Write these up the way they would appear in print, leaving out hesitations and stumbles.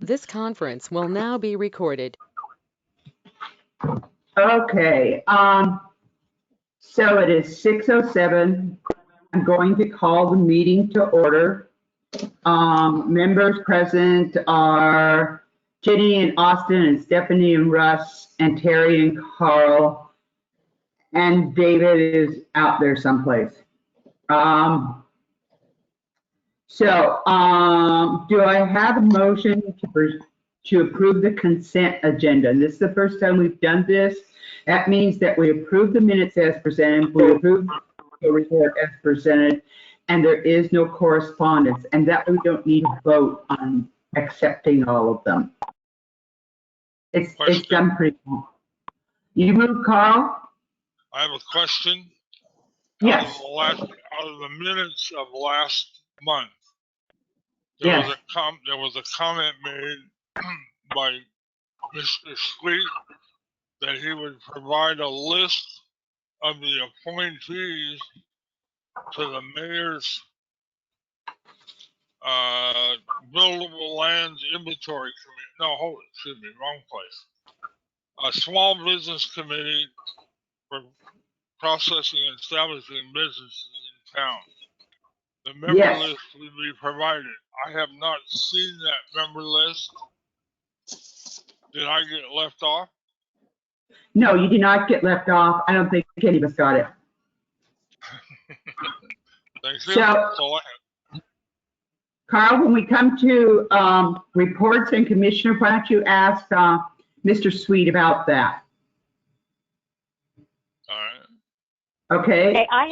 This conference will now be recorded. Okay, so it is 6:07. I'm going to call the meeting to order. Members present are Jenny and Austin and Stephanie and Russ and Terry and Carl, and David is out there someplace. Do I have a motion to approve the consent agenda? And this is the first time we've done this. That means that we approve the minutes as presented, we approve the report as presented, and there is no correspondence, and that we don't need to vote on accepting all of them. It's done pretty well. You move, Carl? I have a question. Yes. Out of the minutes of last month, Yes. there was a comment made by Mr. Sweet that he would provide a list of the appointees to the mayor's buildable lands inventory committee. No, excuse me, wrong place. A small business committee for processing and establishing businesses in town. The member list will be provided. I have not seen that member list. Did I get left off? No, you did not get left off. I don't think any of us got it. Thank you. That's all I have. Carl, when we come to reports and commissioner, why don't you ask Mr. Sweet about that? All right. Okay. I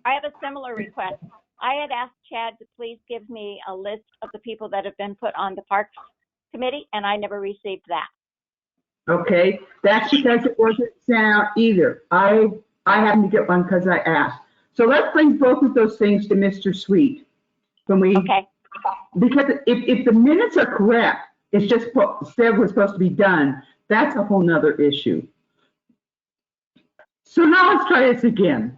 have a similar request. I had asked Chad to please give me a list of the people that have been put on the Parks Committee, and I never received that. Okay, that's because it wasn't sent out either. I happened to get one because I asked. So let's bring both of those things to Mr. Sweet. Okay. Because if the minutes are correct, it's just said was supposed to be done. That's a whole nother issue. So now let's try this again.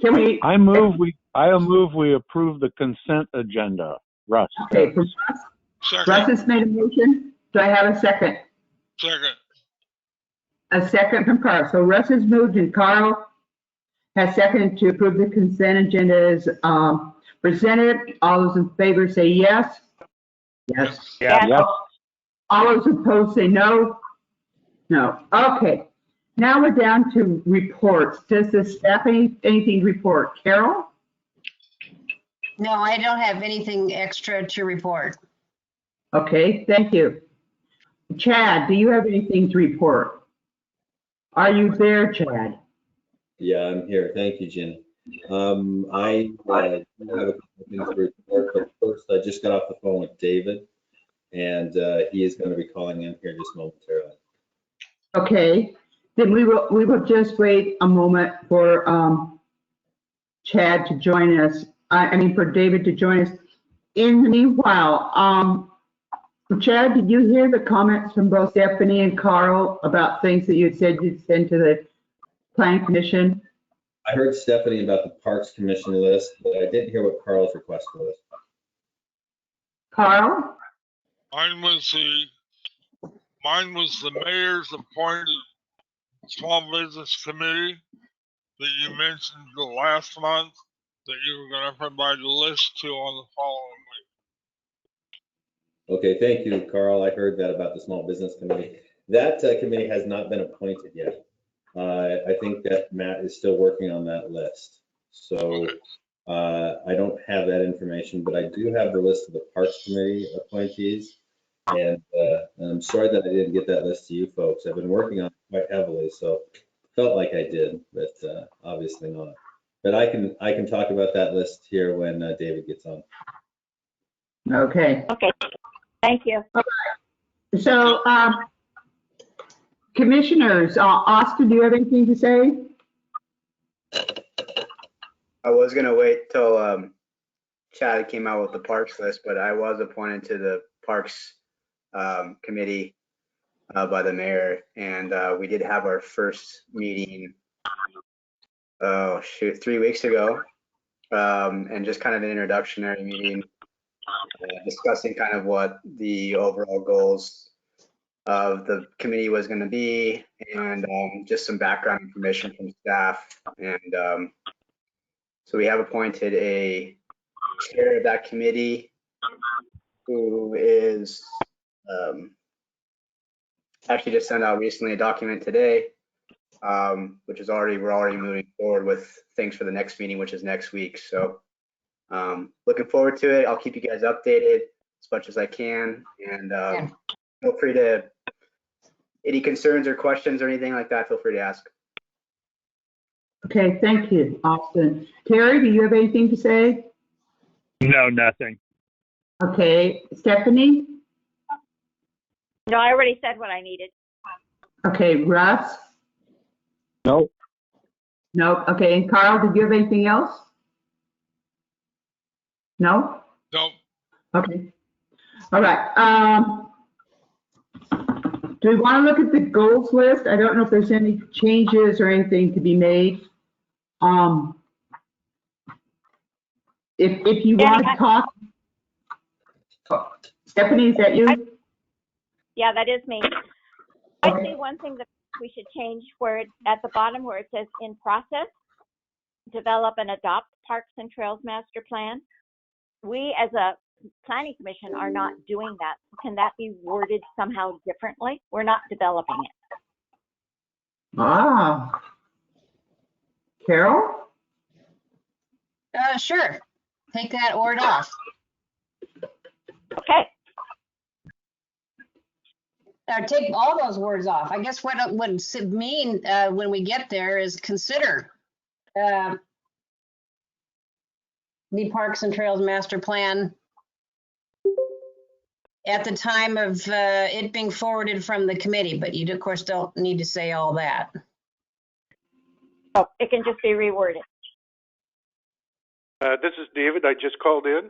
Can we? I move we approve the consent agenda. Russ. Okay, from Russ. Second. Russ has made a motion. Do I have a second? Second. A second from Carl. So Russ has moved and Carl has seconded to approve the consent agenda as presented. All those in favor say yes. Yes. Yes. All those opposed say no. No. Okay. Now we're down to reports. Does the staff anything to report? Carol? No, I don't have anything extra to report. Okay, thank you. Chad, do you have anything to report? Are you there, Chad? Yeah, I'm here. Thank you, Jenny. I have a couple of things to report, but first I just got off the phone with David, and he is going to be calling in here just momentarily. Okay, then we will just wait a moment for Chad to join us. I mean, for David to join us. In the meanwhile, Chad, did you hear the comments from both Stephanie and Carl about things that you had said you'd send to the Planning Commission? I heard Stephanie about the Parks Commission list, but I didn't hear what Carl's request was. Carl? Mine was the mayor's appointed small business committee that you mentioned the last month that you were going to provide a list to on the following week. Okay, thank you, Carl. I heard that about the Small Business Committee. That committee has not been appointed yet. I think that Matt is still working on that list. So I don't have that information, but I do have the list of the Parks Committee appointees. And I'm sorry that I didn't get that list to you folks. I've been working on it quite heavily, so felt like I did, but obviously not. But I can talk about that list here when David gets on. Okay. Okay. Thank you. Okay. So, commissioners, Austin, do you have anything to say? I was gonna wait till Chad came out with the parks list, but I was appointed to the parks committee by the mayor, and we did have our first meeting, 3 weeks ago, and just kind of an introductory meeting. discussing kind of what the overall goals of the committee was going to be, and just some background information from staff. And so we have appointed a chair of that committee who is actually just sent out recently a document today, which is we're already moving forward with things for the next meeting, which is next week. So looking forward to it. I'll keep you guys updated as much as I can, and feel free to, any concerns or questions or anything like that, feel free to ask. Okay, thank you, Austin. Terry, do you have anything to say? No, nothing. Okay, Stephanie? No, I already said what I needed. Okay, Russ? No. No, okay, and Carl, did you have anything else? No? No, Okay. All right. Do we want to look at the goals list? I don't know if there's any changes or anything to be made. If you want to talk, Stephanie, is that you? Yeah, that is me. I Okay. see one thing that we should change where it, at the bottom where it says in process, develop and adopt Parks and Trails Master Plan. We as a planning commission are not doing that. Can that be worded somehow differently? We're not developing it. Ah. Carol? Sure. Take that word off. Okay. Take all those words off. I guess what it would mean when we get there is consider the Parks and Trails Master Plan at the time of it being forwarded from the committee, but you of course don't need to say all that. Oh, it can just be reworded. This is David. I just called in.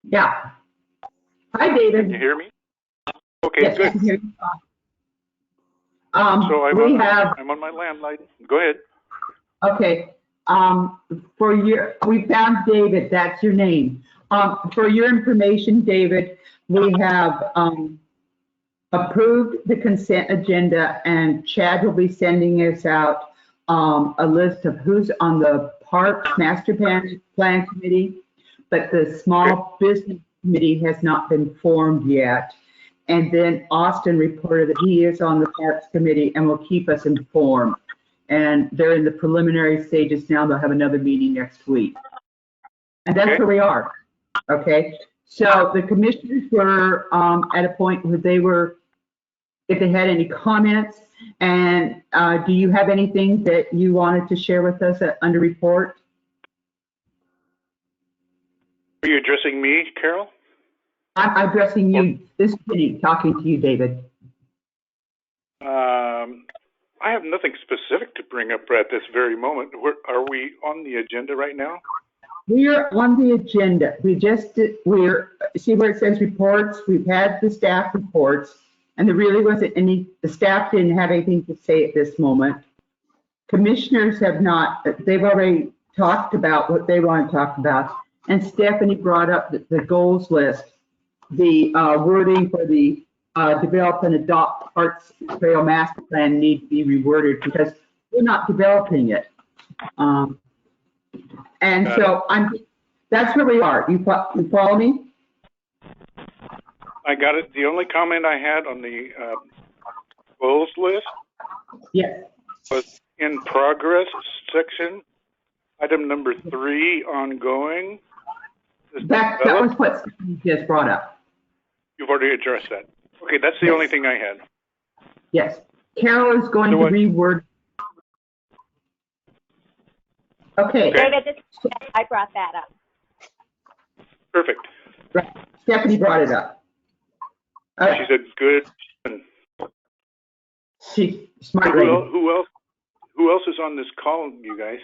Yeah. Hi, David. Can you hear me? Okay, Yes, I good. can hear you. So I'm on my landline. Go ahead. Okay. We found David, that's your name. For your information, David, we have approved the consent agenda, and Chad will be sending us out a list of who's on the Parks Master Plan Committee, but the Small Business Committee has not been formed yet. And then Austin reported that he is on the Parks Committee and will keep us informed. And they're in the preliminary stages now. They'll have another meeting next week. And that's where we are. Okay. So the commissioners were at a point where they were, if they had any comments, and do you have anything that you wanted to share with us under report? Are you addressing me, Carol? I'm addressing you, this committee, talking to you, David. I have nothing specific to bring up at this very moment. Are we on the agenda right now? We're on the agenda. See where it says reports? We've had the staff reports, and there really wasn't any, the staff didn't have anything to say at this moment. Commissioners have not, they've already talked about what they want to talk about. And Stephanie brought up the goals list, the wording for the develop and adopt Parks Trail Master Plan need to be reworded because we're not developing it. And so that's where we are. You follow me? I got it. The only comment I had on the goals list Yes. was in progress section, item number 3, ongoing. That was what Stephanie just brought up. You've already addressed that. Okay, that's the only thing I had. Yes. Carol is going to reword. Okay. David, I brought that up. Perfect. Right. Stephanie brought it up. She said good. She's smart lady. Who else is on this call, you guys?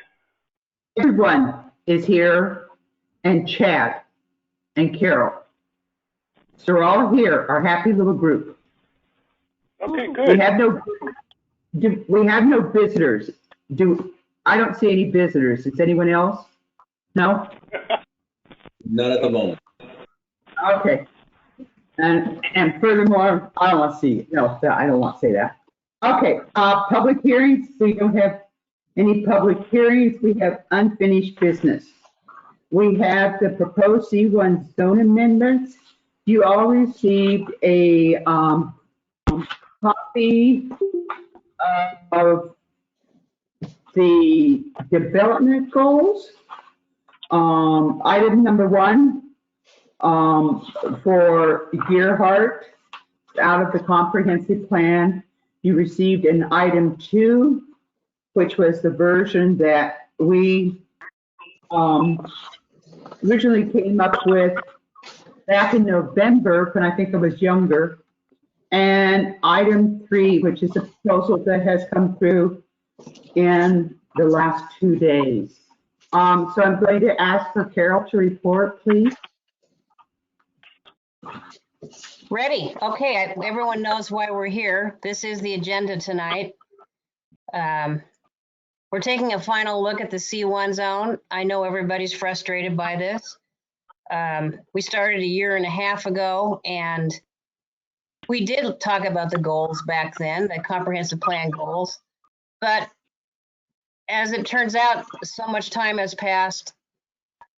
Everyone is here, and Chad and Carol. So we're all here, our happy little group. Okay, good. We have no visitors. I don't see any visitors. Does anyone else? No? Not at the moment. Okay. And furthermore, I don't want to see, no, I don't want to say that. Okay, public hearings, we don't have any public hearings. We have unfinished business. We have the proposed C1 zone amendments. You all received a copy of the development goals. Item number 1 for Gearhart, out of the comprehensive plan. You received an item 2, which was the version that we originally came up with back in November when I think I was younger. And item 3, which is a proposal that has come through in the last 2 days. So I'm going to ask for Carol to report, please. Ready. Okay, everyone knows why we're here. This is the agenda tonight. We're taking a final look at the C1 zone. I know everybody's frustrated by this. We started a year and a half ago, and we did talk about the goals back then, the comprehensive plan goals. But as it turns out, so much time has passed.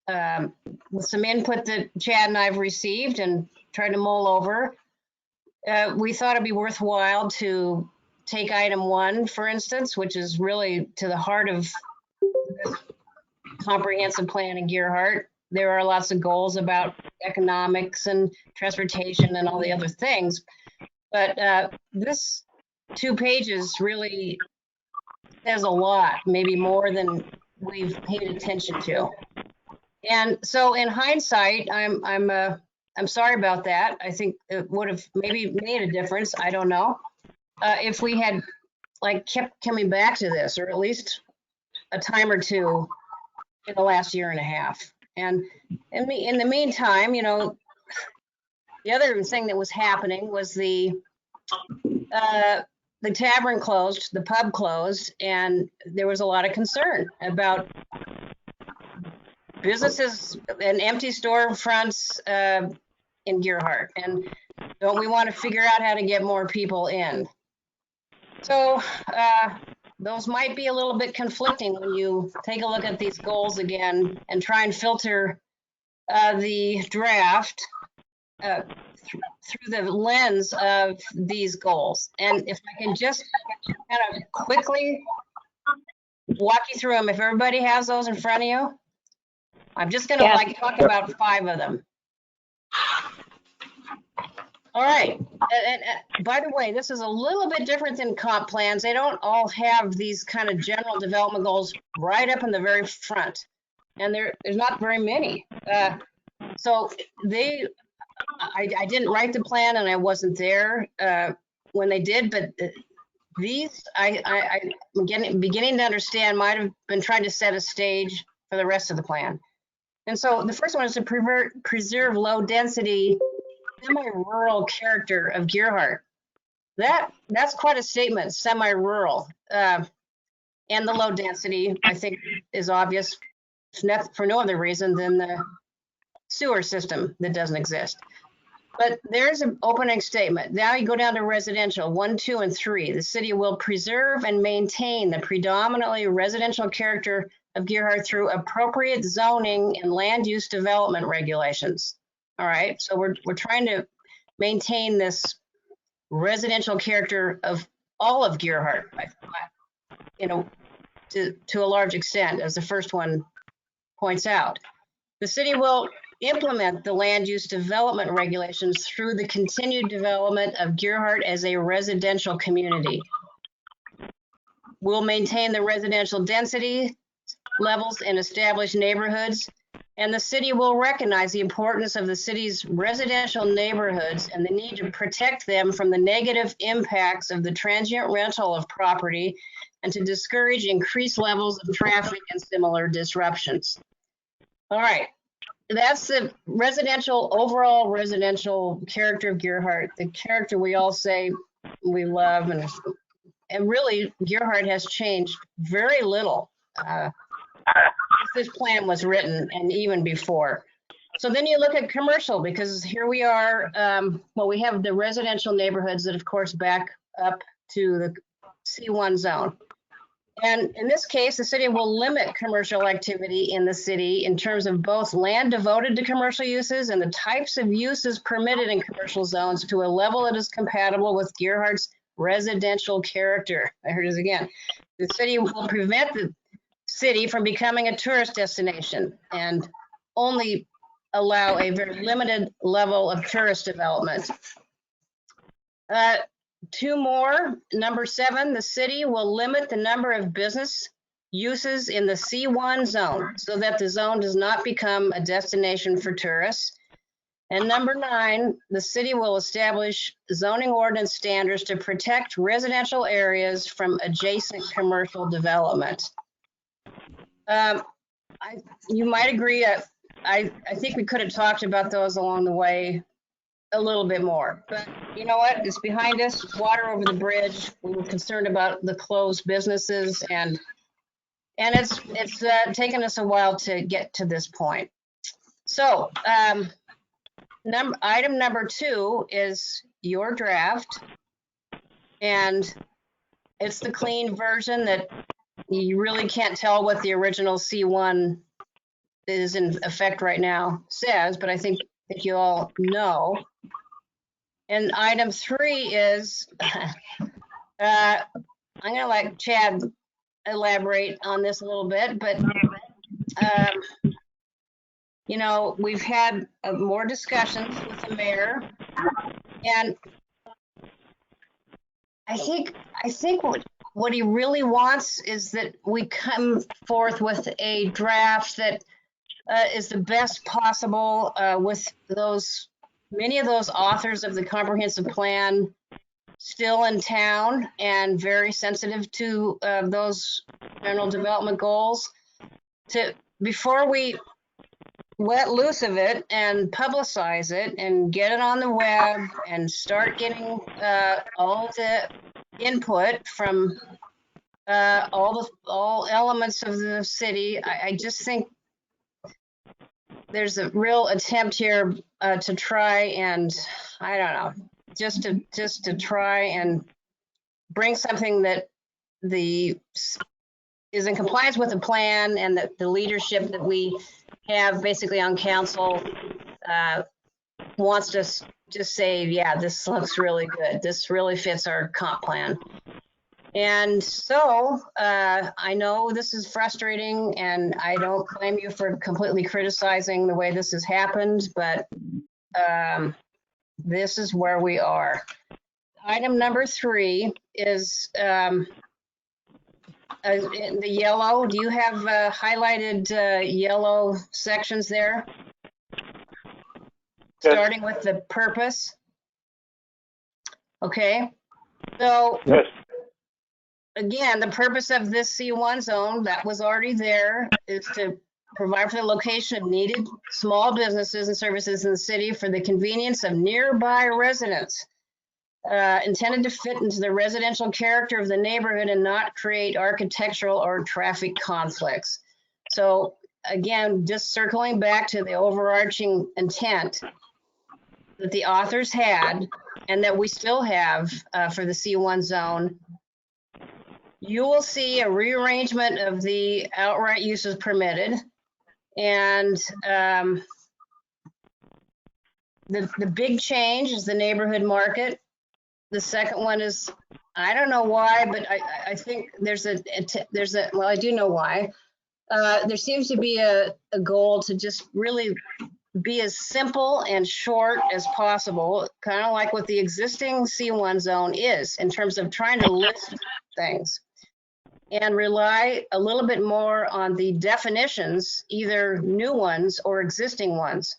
With some input that Chad and I've received and tried to mull over, we thought it'd be worthwhile to take item 1, for instance, which is really to the heart of this comprehensive plan in Gearhart. There are lots of goals about economics and transportation and all the other things, but this 2 pages really says a lot, maybe more than we've paid attention to. And so in hindsight, I'm sorry about that. I think it would have maybe made a difference. I don't know. If we had kept coming back to this, or at least a time or two in the last year and a half. And in the meantime, the other thing that was happening was the tavern closed, the pub closed, and there was a lot of concern about businesses and empty storefronts in Gearhart. And don't we want to figure out how to get more people in? So those might be a little bit conflicting when you take a look at these goals again and try and filter the draft through the lens of these goals. And if I can just kind of quickly walk you through them, if everybody has those in front of you, I'm just going to talk about 5 of them. All right. And by the way, this is a little bit different than comp plans. They don't all have these kind of general development goals right up in the very front. And there's not very many. So I didn't write the plan and I wasn't there when they did, but these I'm beginning to understand might have been trying to set a stage for the rest of the plan. And so the first one is to preserve low density, semi-rural character of Gearhart. That's quite a statement, semi-rural. And the low density, I think, is obvious for no other reason than the sewer system that doesn't exist. But there's an opening statement. Now you go down to residential, 1, 2, and 3. The city will preserve and maintain the predominantly residential character of Gearhart through appropriate zoning and land use development regulations. All right, so we're trying to maintain this residential character of all of Gearhart, to a large extent, as the first one points out. The city will implement the land use development regulations through the continued development of Gearhart as a residential community. We'll maintain the residential density levels in established neighborhoods, and the city will recognize the importance of the city's residential neighborhoods and the need to protect them from the negative impacts of the transient rental of property and to discourage increased levels of traffic and similar disruptions. All right, that's the overall residential character of Gearhart, the character we all say we love, and really Gearhart has changed very little since this plan was written and even before. So then you look at commercial, because here we are, well, we have the residential neighborhoods that of course back up to the C1 zone. And in this case, the city will limit commercial activity in the city in terms of both land devoted to commercial uses and the types of uses permitted in commercial zones to a level that is compatible with Gerhardt's residential character. There it is again. The city will prevent the city from becoming a tourist destination and only allow a very limited level of tourist development. Two more. Number 7, the city will limit the number of business uses in the C1 zone so that the zone does not become a destination for tourists. And number 9, the city will establish zoning ordinance standards to protect residential areas from adjacent commercial development. You might agree, I think we could have talked about those along the way a little bit more, but you know what? It's behind us, water over the bridge. We were concerned about the closed businesses, and it's taken us a while to get to this point. So item number 2 is your draft, and it's the clean version that you really can't tell what the original C1 is in effect right now says, but I think you all know. And item 3 is, I'm going to let Chad elaborate on this a little bit, but, you know, we've had more discussions with the mayor, and I think what he really wants is that we come forth with a draft that is the best possible with many of those authors of the comprehensive plan still in town and very sensitive to those general development goals. Before we let loose of it and publicize it and get it on the web and start getting all the input from all elements of the city, I just think there's a real attempt here to try and, I don't know, just to try and bring something that is in compliance with the plan, and that the leadership that we have basically on council wants to just say, yeah, this looks really good. This really fits our comp plan. And so I know this is frustrating, and I don't blame you for completely criticizing the way this has happened, but this is where we are. Item number 3 is in the yellow. Do you have highlighted yellow sections there? Yes. Starting with the purpose. Okay. So. Yes. Again, the purpose of this C1 zone that was already there is to provide for the location of needed small businesses and services in the city for the convenience of nearby residents, intended to fit into the residential character of the neighborhood and not create architectural or traffic conflicts. So again, just circling back to the overarching intent that the authors had and that we still have for the C1 zone. You will see a rearrangement of the outright uses permitted, and the big change is the neighborhood market. The second one is, I don't know why, but I think well, I do know why. There seems to be a goal to just really be as simple and short as possible, kind of like what the existing C1 zone is in terms of trying to list things, and rely a little bit more on the definitions, either new ones or existing ones.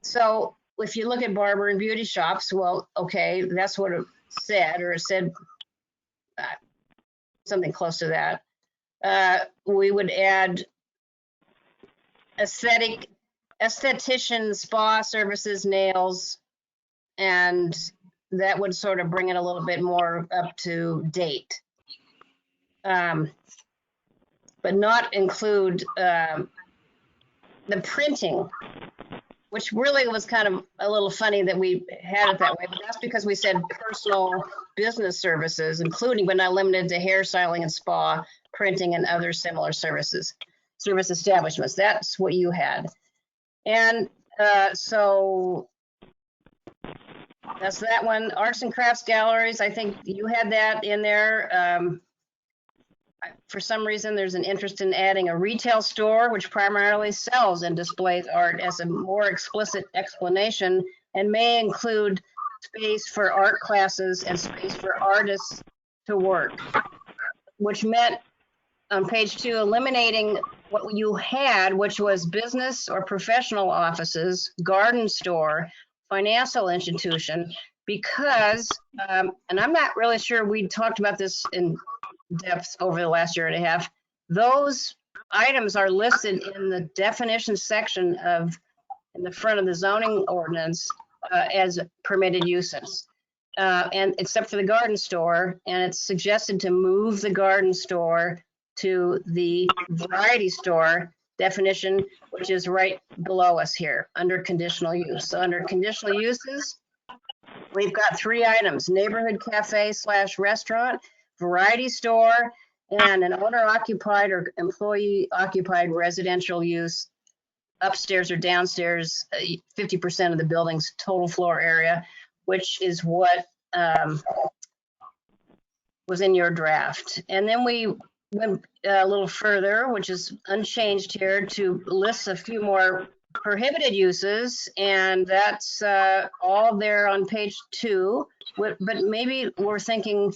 So if you look at barber and beauty shops, well, okay, that's what it said, or it said something close to that. We would add esthetician, spa services, nails, and that would sort of bring it a little bit more up to date. But not include the printing which really was kind of a little funny that we had it that way, but that's because we said personal business services, including but not limited to hair styling and spa, printing, and other similar service establishments. That's what you had. And so that's that one. Arts and crafts galleries, I think you had that in there. For some reason, there's an interest in adding a retail store, which primarily sells and displays art, as a more explicit explanation, and may include space for art classes and space for artists to work, which meant on page 2, eliminating what you had, which was business or professional offices, garden store, financial institution, because, and I'm not really sure we talked about this in depth over the last year and a half, those items are listed in the definition section in the front of the zoning ordinance as permitted uses. And except for the garden store, and it's suggested to move the garden store to the variety store definition, which is right below us here under conditional use. So under conditional uses, we've got 3 items: neighborhood cafe / restaurant, variety store, and an owner-occupied or employee-occupied residential use upstairs or downstairs, 50% of the building's total floor area, which is what was in your draft. And then we went a little further, which is unchanged here, to list a few more prohibited uses, and that's all there on page 2. But maybe we're thinking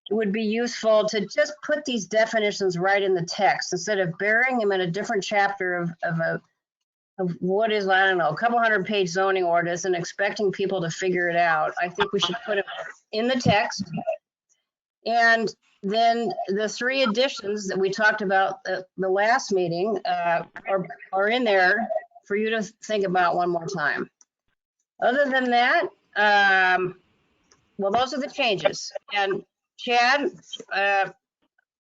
it would be useful to just put these definitions right in the text instead of burying them in a different chapter of what is, I don't know, a couple 100-page zoning ordinance and expecting people to figure it out. I think we should put it in the text. And then the 3 additions that we talked about the last meeting are in there for you to think about one more time. Other than that, well, those are the changes. And Chad,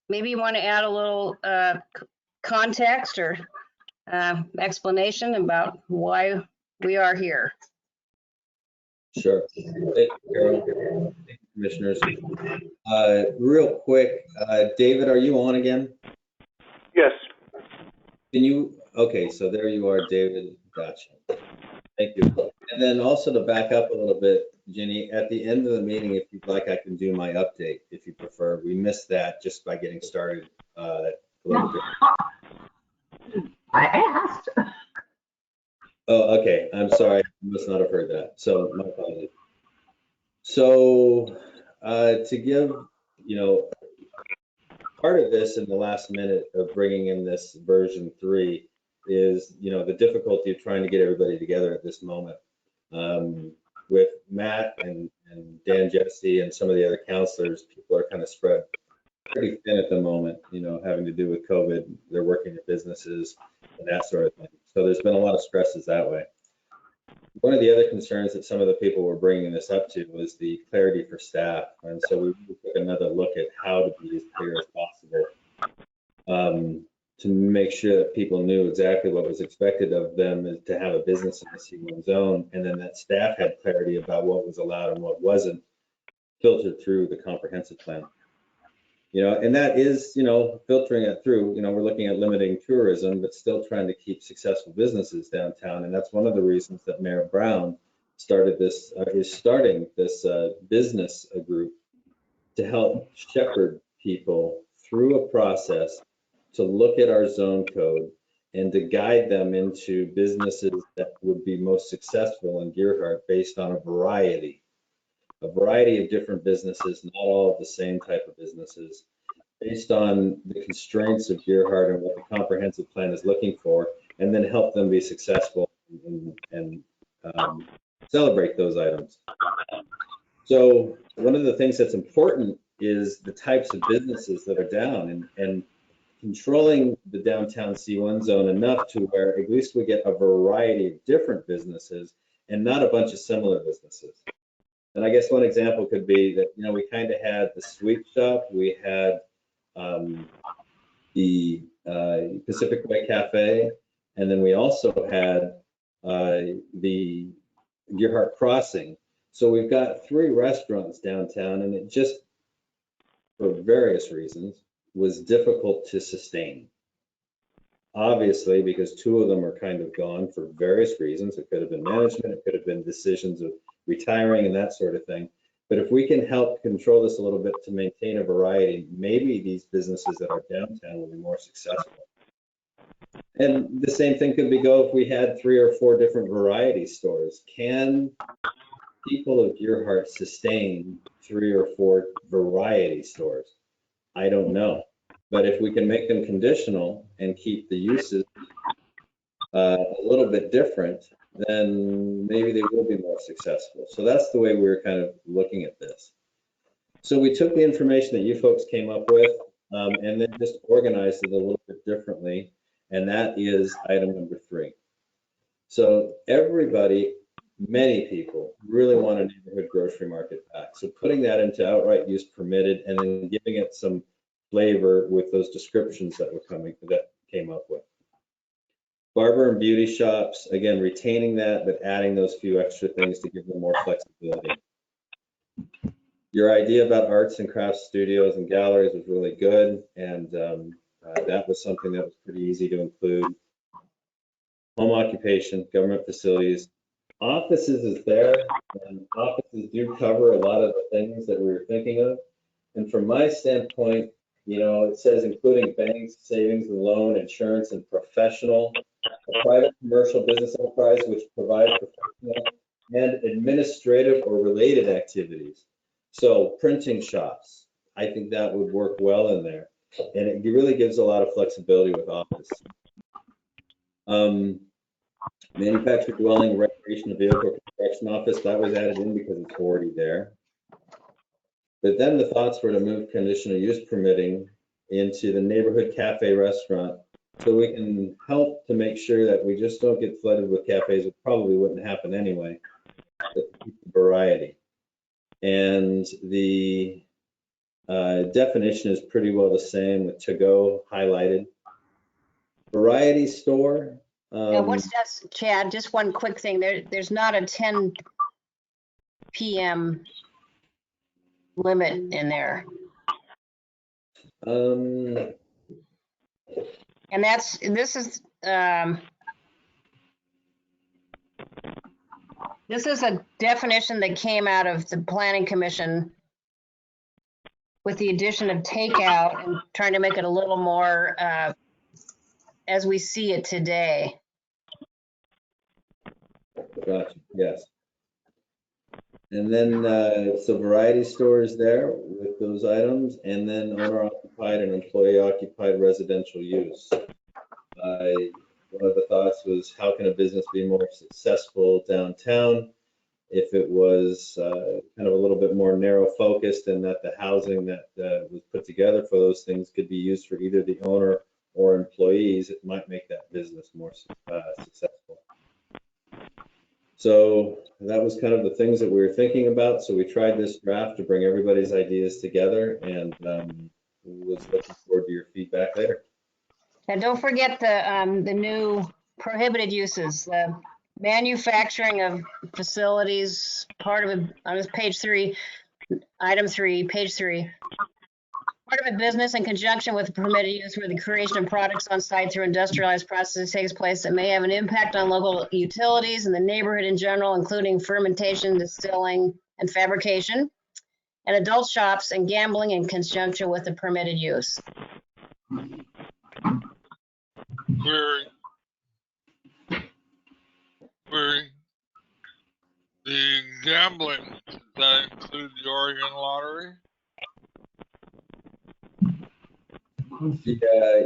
maybe you want to add a little context or explanation about why we are here. Sure. Thank you, Carol. Thank you, commissioners. Real quick, David, are you on again? Yes. Can you? Okay, so there you are, David. Gotcha. Thank you. And then also to back up a little bit, Jenny, at the end of the meeting, if you'd like, I can do my update if you prefer. We missed that just by getting started a little bit. I asked. Oh, okay. I'm sorry. I must not have heard that. So my apologies. So to give, part of this in the last minute of bringing in this version 3 is, the difficulty of trying to get everybody together at this moment. With Matt and Dan Jesse and some of the other counselors, people are kind of spread pretty thin at the moment, having to do with COVID. They're working at businesses and that sort of thing. So there's been a lot of stresses that way. One of the other concerns that some of the people were bringing this up to was the clarity for staff. And so we took another look at how to be as clear as possible to make sure that people knew exactly what was expected of them to have a business in the C1 zone, and then that staff had clarity about what was allowed and what wasn't filtered through the comprehensive plan. And that is, filtering it through, we're looking at limiting tourism, but still trying to keep successful businesses downtown. And that's one of the reasons that Mayor Brown is starting this business group to help shepherd people through a process to look at our zone code and to guide them into businesses that would be most successful in Gearhart based on a variety of different businesses, not all of the same type of businesses, based on the constraints of Gearhart and what the comprehensive plan is looking for, and then help them be successful and celebrate those items. So one of the things that's important is the types of businesses that are down and controlling the downtown C1 zone enough to where at least we get a variety of different businesses and not a bunch of similar businesses. And I guess one example could be that, we kind of had the sweet shop, we had the Pacific Way Cafe, and then we also had the Gearhart Crossing. So we've got 3 restaurants downtown, and it just, for various reasons, was difficult to sustain. Obviously, because 2 of them are kind of gone for various reasons. It could have been management, it could have been decisions of retiring and that sort of thing. But if we can help control this a little bit to maintain a variety, maybe these businesses that are downtown will be more successful. And the same thing could go if we had 3 or 4 different variety stores. Can people of Gearhart sustain 3 or 4 variety stores? I don't know. But if we can make them conditional and keep the uses a little bit different, then maybe they will be more successful. So that's the way we're kind of looking at this. So we took the information that you folks came up with and then just organized it a little bit differently. And that is item number 3. So everybody, many people really want a neighborhood grocery market back. So putting that into outright use permitted and then giving it some flavor with those descriptions that came up with. Barber and beauty shops, again, retaining that, but adding those few extra things to give them more flexibility. Your idea about arts and crafts studios and galleries was really good, and that was something that was pretty easy to include. Home occupation, government facilities, offices is there, and offices do cover a lot of the things that we were thinking of. And from my standpoint, you know, it says including banks, savings and loan, insurance, and professional, a private commercial business enterprise which provides professional and administrative or related activities. So printing shops, I think that would work well in there. And it really gives a lot of flexibility with office. Manufactured dwelling, recreation vehicle construction office, that was added in because it's already there. But then the thoughts were to move conditional use permitting into the neighborhood cafe restaurant so we can help to make sure that we just don't get flooded with cafes. It probably wouldn't happen anyway, but keep the variety. And the definition is pretty well the same with to-go highlighted. Variety store. What's that, Chad? Just one quick thing. There's not a 10 p.m. limit in there. And this is a definition that came out of the Planning Commission with the addition of takeout and trying to make it a little more as we see it today. Gotcha. Yes. And then, so variety stores there with those items, and then owner-occupied and employee-occupied residential use. One of the thoughts was, how can a business be more successful downtown if it was kind of a little bit more narrow focused, and that the housing that was put together for those things could be used for either the owner or employees. It might make that business more successful. So that was kind of the things that we were thinking about. So we tried this draft to bring everybody's ideas together, and was looking forward to your feedback later. And don't forget the new prohibited uses, the manufacturing of facilities, part of it on this page 3, item 3, page 3. Part of a business in conjunction with permitted use where the creation of products on site through industrialized processes takes place that may have an impact on local utilities and the neighborhood in general, including fermentation, distilling, and fabrication, and adult shops and gambling in conjunction with the permitted use. Query. The gambling, does that include the Oregon lottery?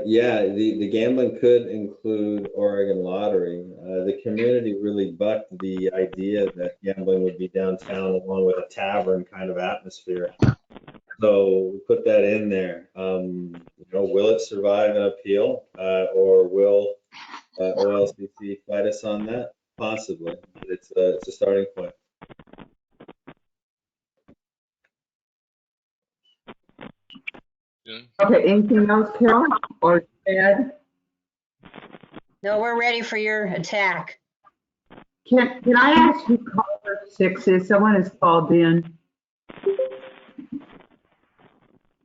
Yeah, the gambling could include Oregon lottery. The community really bucked the idea that gambling would be downtown along with a tavern kind of atmosphere. So we put that in there. You know, will it survive an appeal, or will OLCC fight us on that? Possibly. It's a starting point. Yeah. Okay, anything else, Carol or Ed? No, we're ready for your attack. Can I ask who caller 6 is? Someone has called in.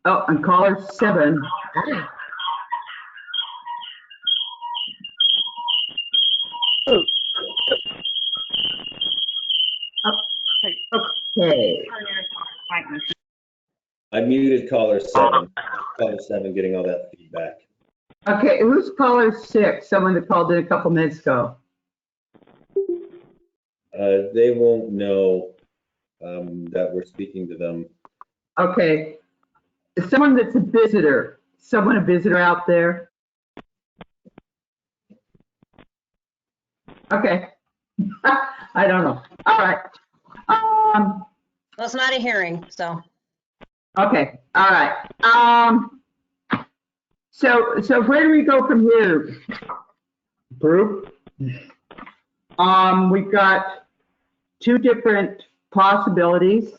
Oh, and caller 7. Okay. I muted caller 7. Caller 7 getting all that feedback. Okay, who's caller 6? Someone that called in a couple minutes ago. They won't know that we're speaking to them. Okay. Someone that's a visitor. Someone a visitor out there? Okay. I don't know. All right. Well, it's not a hearing, so. Okay. All right. So where do we go from here? Group. We've got 2 different possibilities.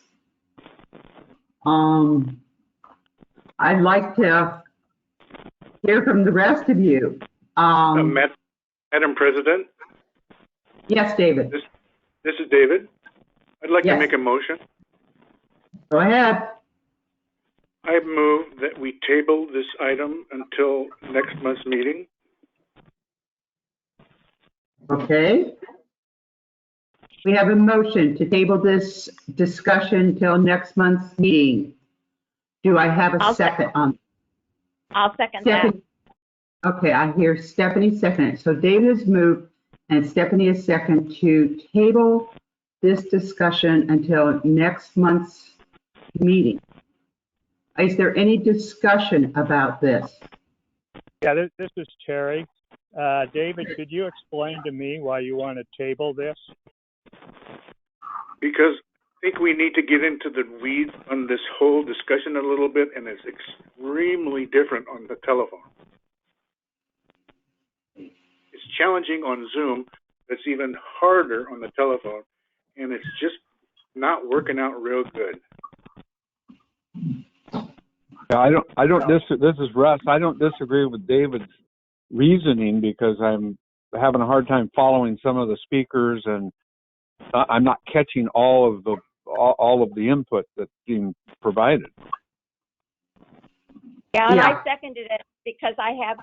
I'd like to hear from the rest of you. Madam President, Yes, David. this is David. I'd like to Yes. make a motion. Go ahead. I move that we table this item until next month's meeting. Okay. We have a motion to table this discussion till next month's meeting. Do I have a I'll second on? I'll second that. Stephanie. Okay, I hear Stephanie second. So David has moved and Stephanie is second to table this discussion until next month's meeting. Is there any discussion about this? Yeah, this is Terry. David, could you explain to me why you want to table this? Because I think we need to get into the weeds on this whole discussion a little bit, and it's extremely different on the telephone. It's challenging on Zoom. It's even harder on the telephone, and it's just not working out real good. Yeah, this is Russ. I don't disagree with David's reasoning because I'm having a hard time following some of the speakers and I'm not catching all of the input that's being provided. Yeah, and Yeah. I seconded it because I have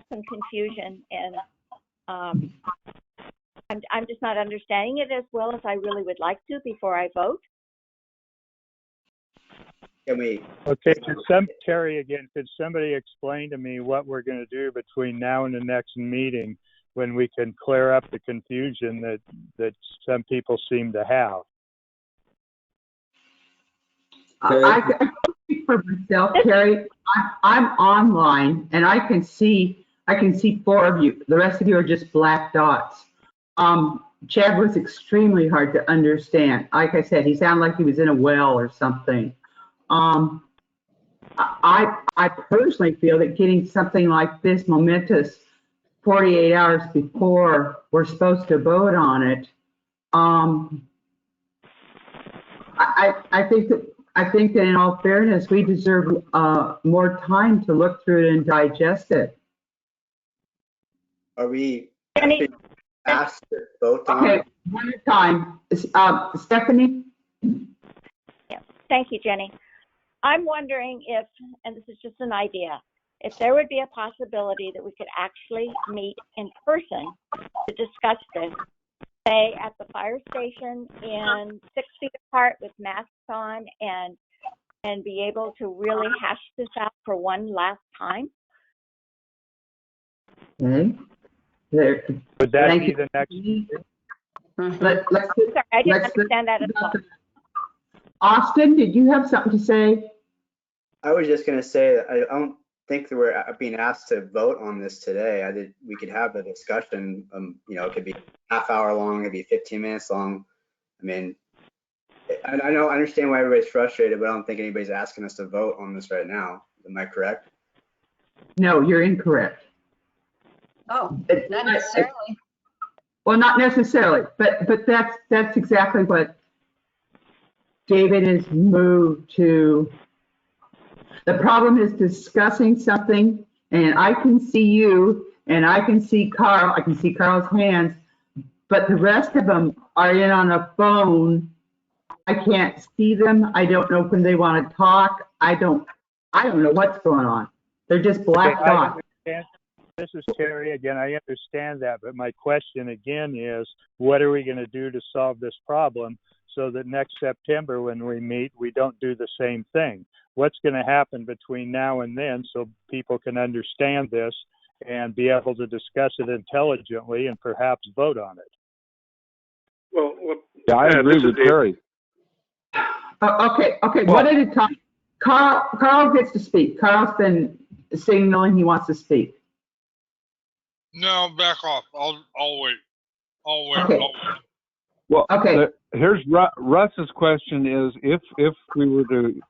some confusion and I'm just not understanding it as well as I really would like to before I vote. Can we? Okay, Terry again, could somebody explain to me what we're going to do between now and the next meeting when we can clear up the confusion that some people seem to have? I can speak for myself, Terry. I'm online and I can see 4 of you. The rest of you are just black dots. Chad was extremely hard to understand. Like I said, he sounded like he was in a well or something. I personally feel that getting something like this momentous 48 hours before we're supposed to vote on it, I think that in all fairness, we deserve more time to look through it and digest it. Are we Jenny, asked to vote on Okay, it? one at a time. Stephanie? yeah, thank you, Jenny. I'm wondering if, and this is just an idea, if there would be a possibility that we could actually meet in person to discuss this, say at the fire station in 6 feet apart with masks on and be able to really hash this out for one last time. Okay. There. Would that Thank be you. the next? Let's Sorry, I didn't let's- understand that as well. Austin, did you have something to say? I was just gonna say, I don't think that we're being asked to vote on this today. We could have a discussion, it could be half hour long, it could be 15 minutes long. I mean, I understand why everybody's frustrated, but I don't think anybody's asking us to vote on this right now. Am I correct? No, you're incorrect. Oh, not necessarily. Well, not necessarily, but that's exactly what David has moved to. The problem is discussing something, and I can see you, and I can see Carl. I can see Carl's hands, but the rest of them are in on a phone. I can't see them. I don't know when they want to talk. I don't know what's going on. They're just black Okay, I dots. understand. This is Terry again. I understand that, but my question again is, what are we going to do to solve this problem so that next September when we meet, we don't do the same thing? What's going to happen between now and then so people can understand this and be able to discuss it intelligently and perhaps vote on it? Well, Yeah, I agree with Terry. Okay, Well- one at a time. Carl gets to speak. Carl's been signaling he wants to speak. No, back off. I'll wait. I'll wait. Okay. I'll wait. Well, Okay. here's Russ's question is, if we were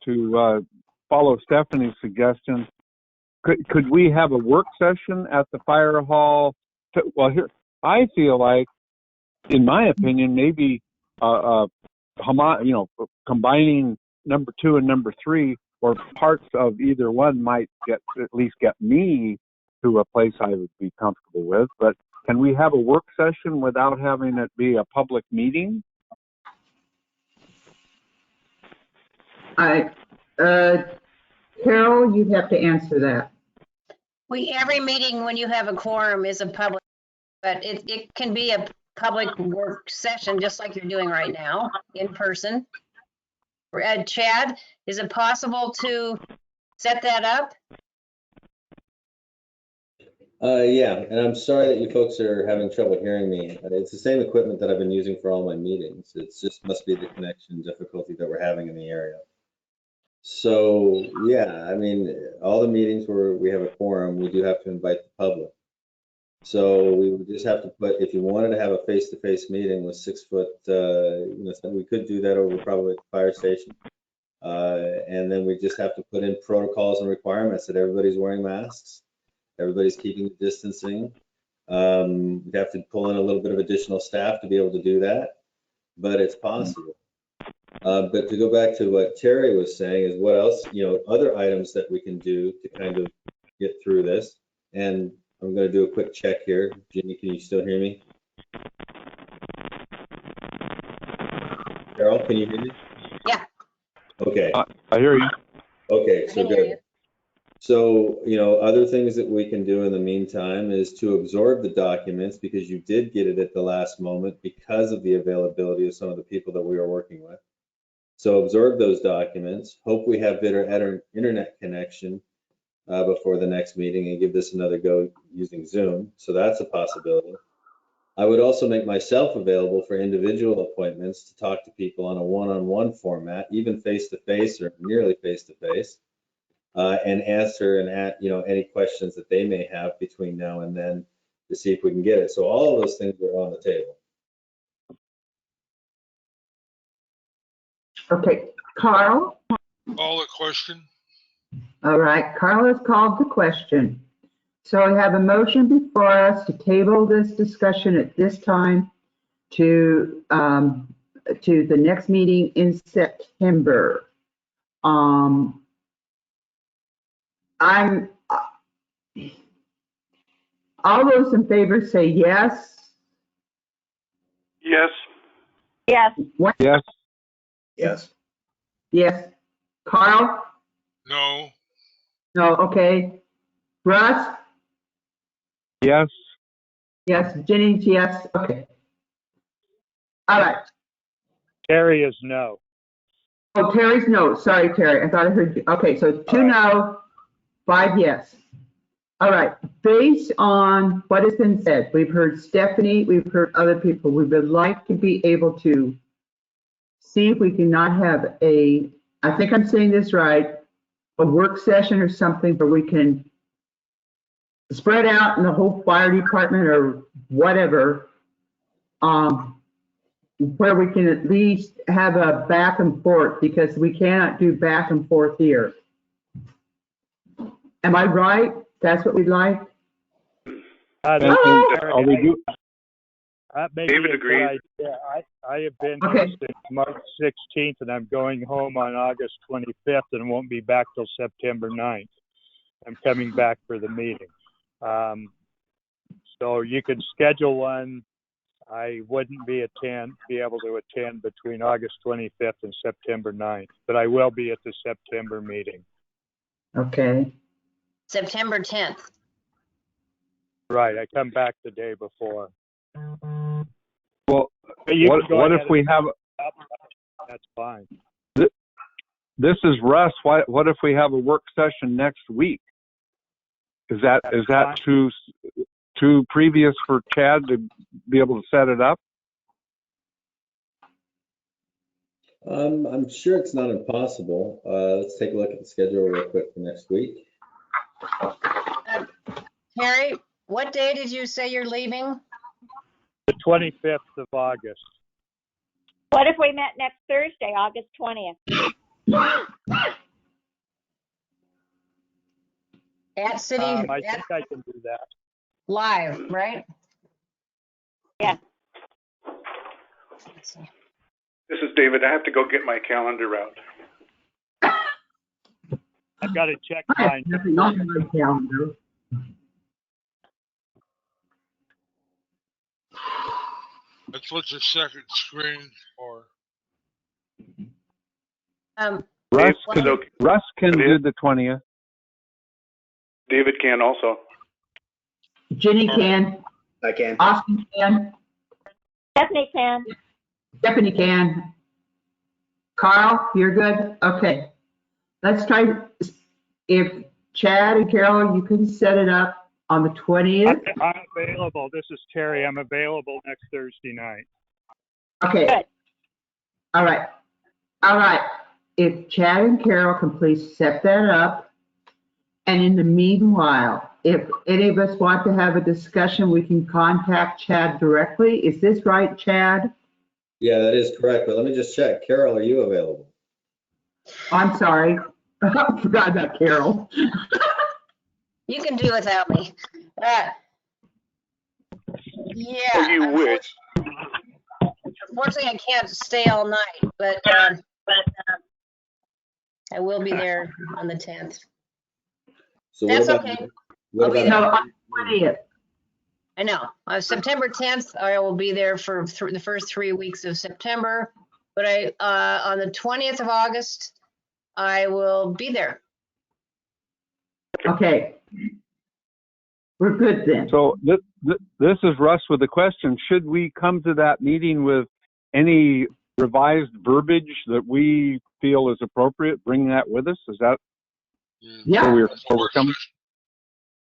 to follow Stephanie's suggestion, could we have a work session at the fire hall? Well, here, I feel like, in my opinion, maybe combining number 2 and number 3, or parts of either one, might at least get me to a place I would be comfortable with. But can we have a work session without having it be a public meeting? Carol, you'd have to answer that. Every meeting when you have a quorum is a public, but it can be a public work session, just like you're doing right now, in person. Chad, is it possible to set that up? Yeah, and I'm sorry that you folks are having trouble hearing me. It's the same equipment that I've been using for all my meetings. It's just must be the connection difficulty that we're having in the area. So yeah, I mean, all the meetings where we have a quorum, we do have to invite the public. So we would just have to put, if you wanted to have a face-to-face meeting with 6 foot, we could do that over probably at the fire station. And then we just have to put in protocols and requirements that everybody's wearing masks, everybody's keeping distancing. We'd have to pull in a little bit of additional staff to be able to do that, but it's possible. But to go back to what Terry was saying is what else, other items that we can do to kind of get through this. And I'm going to do a quick check here. Ginny, can you still hear me? Carol, can you hear me? Yeah. Okay. I hear you. Okay, I so can hear good. you. So, other things that we can do in the meantime is to absorb the documents, because you did get it at the last moment because of the availability of some of the people that we were working with. So absorb those documents. Hope we have better internet connection before the next meeting, and give this another go using Zoom. So that's a possibility. I would also make myself available for individual appointments to talk to people on a one-on-one format, even face-to-face or nearly face-to-face, and answer any questions that they may have between now and then to see if we can get it. So all of those things are on the table. Okay, Carl? Call the question. All right, Carl has called the question. So I have a motion before us to table this discussion at this time to the next meeting in September. I'm all those in favor say yes. yes. Yes. What? Yes. Yes. Yes. Carl? No. No, okay. Russ? Yes. Yes. Jenny's yes. Okay. All right. Terry is no. Oh, Terry's no. Sorry, Terry. I thought I heard you. Okay, so 2 no, 5 yes. All right. Based on what has been said, we've heard Stephanie, we've heard other people. We would like to be able to see if we can not have I think I'm saying this right, a work session or something where we can spread out in the whole fire department or whatever, where we can at least have a back and forth, because we cannot do back and forth here. Am I right? That's what we'd like? That may be David a good agrees. idea. I have been Okay. here since March 16th, and I'm going home on August 25th and won't be back till September 9th. I'm coming back for the meeting. So you could schedule one I wouldn't be able to attend between August 25th and September 9th, but I will be at the September meeting. Okay. September 10th. Right, I come back the day before. Well, But you what, can go what if ahead we and- have, That's fine. this is Russ, what if we have a work session next week? Is that fine. too previous for Chad to be able to set it up? I'm sure it's not impossible. Let's take a look at the schedule real quick for next week. Harry, what day did you say you're leaving? The 25th of August. What if we met next Thursday, August 20th? At City, I at think I can do that. live, right? Yeah. Let's see. This is David. I have to go get my calendar out. I've got to check I have mine. nothing on my calendar. That's what your second screen for. Russ Dave, can, okay. Russ can do the 20th. David can also. Ginny can, I can. Austin can, Stephanie can. Stephanie can. Carl, you're good? Okay. Let's try, if Chad and Carol, you can set it up on the 20th. I'm available. This is Terry. I'm available next Thursday night. Okay. Good. All right. All right. If Chad and Carol can please set that up. And in the meanwhile, if any of us want to have a discussion, we can contact Chad directly. Is this right, Chad? Yeah, that is correct, but let me just check. Carol, are you available? I'm sorry. I forgot about Carol. You can do without me. Yeah. Oh, you wish. Unfortunately, I can't stay all night, but I will be there on the 10th. So That's what about, okay. what I'll be about No, on the 20th. I know. September 10th, I will be there for the first 3 weeks of September. But on the 20th of August, I will be there. Okay. We're good then. So this is Russ with a question. Should we come to that meeting with any revised verbiage that we feel is appropriate? Bring that with us? Is that Yeah. where we're coming?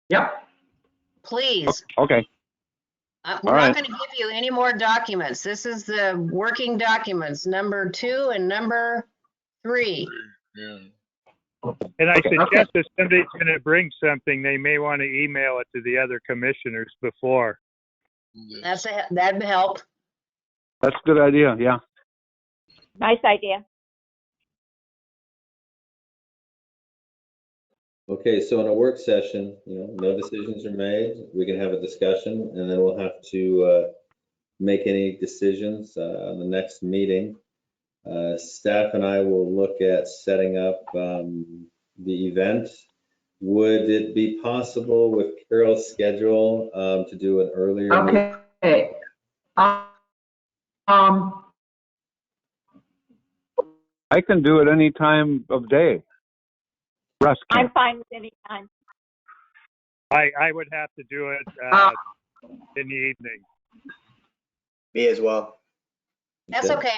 Yep. Please. Okay. We're All not right. going to give you any more documents. This is the working documents, number 2 and number 3. Yeah. And I Okay. suggest if somebody's going to bring something, they may want to email it to the other commissioners before. That'd help. That's a good idea. Yeah. Nice idea. Okay, so in a work session, no decisions are made. We can have a discussion, and then we'll have to make any decisions on the next meeting. Staff and I will look at setting up the event. Would it be possible with Carol's schedule to do an earlier meeting? Okay. I can do it any time of day. Russ can. I'm fine with any time. I would have to do it in the evening. Me as well. That's okay.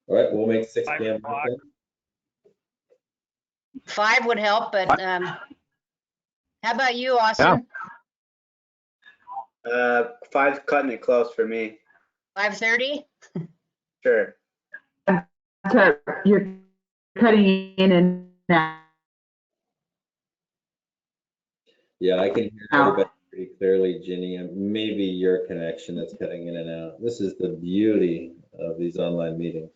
All right, we'll make 6 5 p.m. o'clock. 5 would help, but how about you, Austin? 5's cutting it close for me. 5:30? Sure. So you're cutting in and out. Yeah, I can hear everybody pretty clearly, Ginny, and maybe your connection that's cutting in and out. This is the beauty of these online meetings.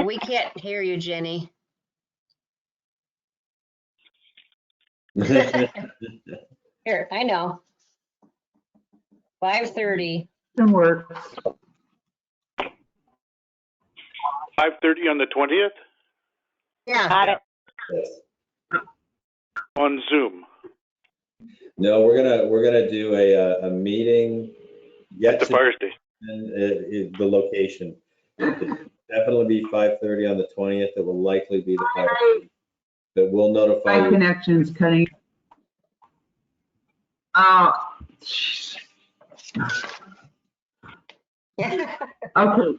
We can't hear you, Jenny. Here, I know. 5:30. Works. 5:30 on the 20th Yeah. Got it. Yes. on Zoom. No, we're gonna do a meeting yet The to fire station. the location. It will definitely be 5:30 on the 20th. It will likely be the fire station. But we'll notify My you. connection's cutting. Okay.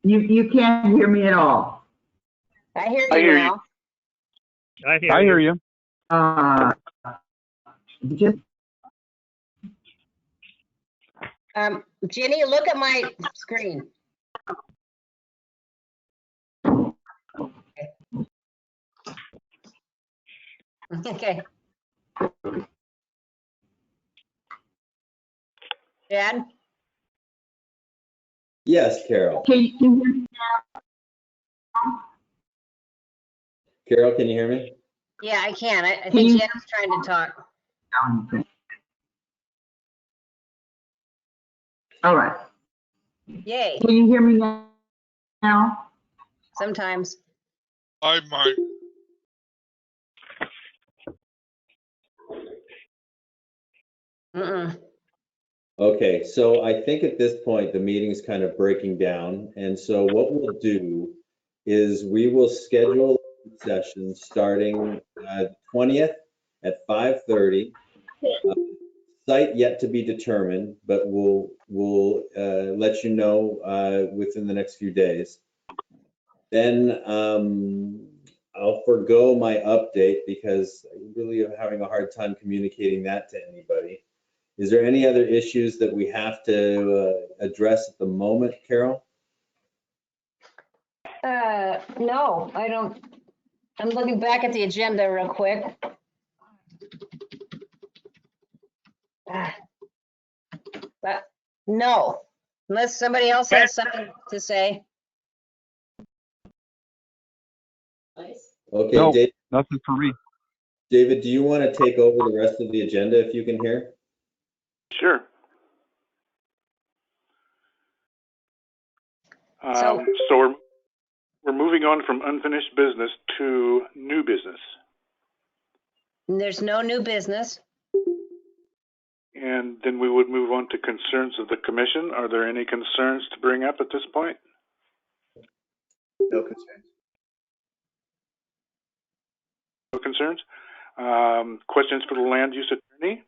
You can't hear me at all. I hear I you hear now. I I hear you. Just Ginny, look at my screen. Okay. Dad? Yes, Carol. can you hear me? Carol, can you hear me? Yeah, I can. I Can think you- Jen's trying to talk. All right. Yay, Can you hear me now? sometimes. I might. Mm-mm. Okay, so I think at this point, the meeting's kind of breaking down. And so what we'll do is we will schedule a session starting 20th at 5:30. Site yet to be determined, but we'll let you know within the next few days. Then I'll forego my update because I really am having a hard time communicating that to anybody. Is there any other issues that we have to address at the moment, Carol? No, I don't. I'm looking back at the agenda real quick. But no, unless somebody else has something to say. Okay, No, Dave, nothing for me. David, do you want to take over the rest of the agenda if you can hear? Sure. So- So we're moving on from unfinished business to new business. There's no new business. And then we would move on to concerns of the commission. Are there any concerns to bring up at this point? No concerns. No concerns? Questions for the land use attorney?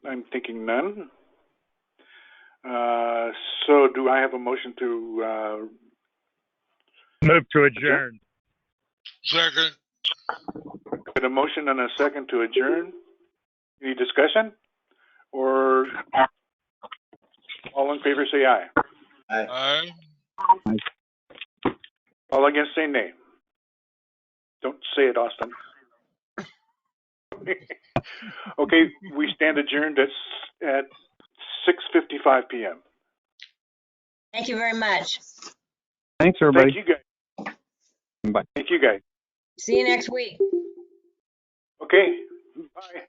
I'm thinking none. So do I have a motion to, Move to adjourn. Second. get a motion and a second to adjourn? Any discussion? Or all in favor say aye. Aye. All against say nay. Don't say it, Austin. Okay, we stand adjourned at 6:55 p.m. Thank you very much. Thanks, everybody. Thank you guys. Bye. Thank you guys. See you next week. Okay, bye.